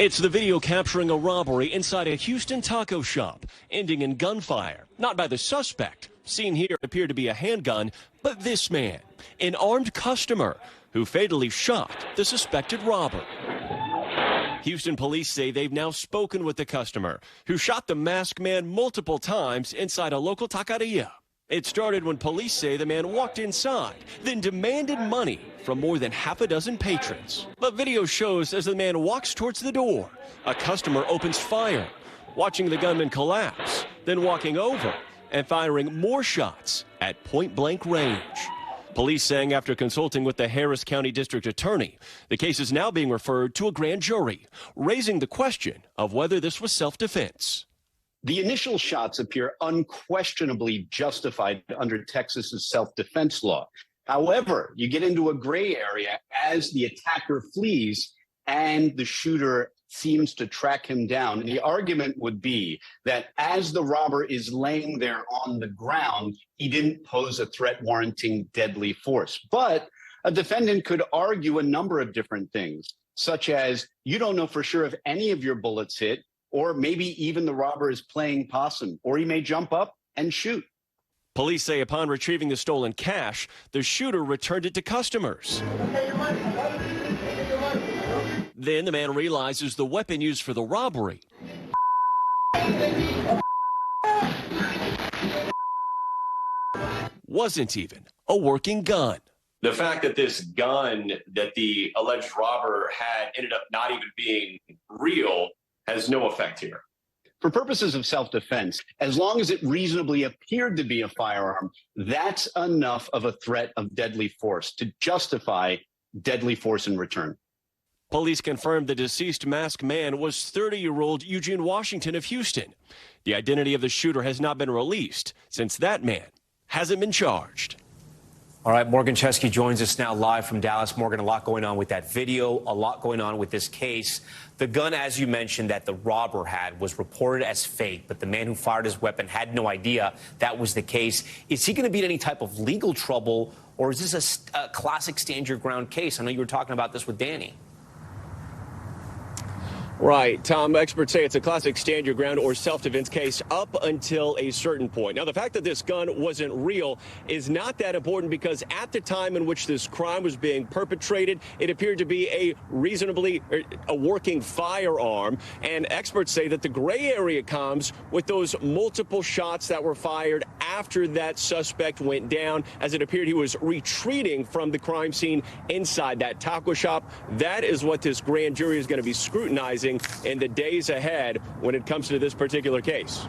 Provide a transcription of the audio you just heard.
It's the video capturing a robbery inside a Houston taco shop, ending in gunfire. Not by the suspect. Seen here appeared to be a handgun, but this man, an armed customer who fatally shot the suspected robber. Houston police say they've now spoken with the customer, who shot the masked man multiple times inside a local taqueria. It started when police say the man walked inside, then demanded money from more than half a dozen patrons. But video shows as the man walks towards the door, a customer opens fire, watching the gunman collapse, then walking over and firing more shots at point-blank range. Police saying after consulting with the Harris County District Attorney, the case is now being referred to a grand jury, raising the question of whether this was self-defense. The initial shots appear unquestionably justified under Texas's self-defense law. However, you get into a gray area as the attacker flees and the shooter seems to track him down. And the argument would be that as the robber is laying there on the ground, he didn't pose a threat warranting deadly force. But a defendant could argue a number of different things, such as you don't know for sure if any of your bullets hit, or maybe even the robber is playing possum, or he may jump up and shoot. Police say upon retrieving the stolen cash, the shooter returned it to customers. Then the man realizes the weapon used for the robbery wasn't even a working gun. The fact that this gun that the alleged robber had ended up not even being real has no effect here. For purposes of self-defense, as long as it reasonably appeared to be a firearm, that's enough of a threat of deadly force to justify deadly force in return. Police confirmed the deceased masked man was 30-year-old Eugene Washington of Houston. The identity of the shooter has not been released since that man hasn't been charged. All right, Morgan Chesky joins us now live from Dallas. Morgan, a lot going on with that video, a lot going on with this case. The gun, as you mentioned, that the robber had was reported as fake, but the man who fired his weapon had no idea that was the case. Is he going to be in any type of legal trouble, or is this a classic stand your ground case? I know you were talking about this with Danny. Right, Tom. Experts say it's a classic stand your ground or self-defense case up until a certain point. Now, the fact that this gun wasn't real is not that important because at the time in which this crime was being perpetrated, it appeared to be a working firearm. And experts say that the gray area comes with those multiple shots that were fired after that suspect went down, as it appeared he was retreating from the crime scene inside that taco shop. That is what this grand jury is going to be scrutinizing in the days ahead when it comes to this particular case.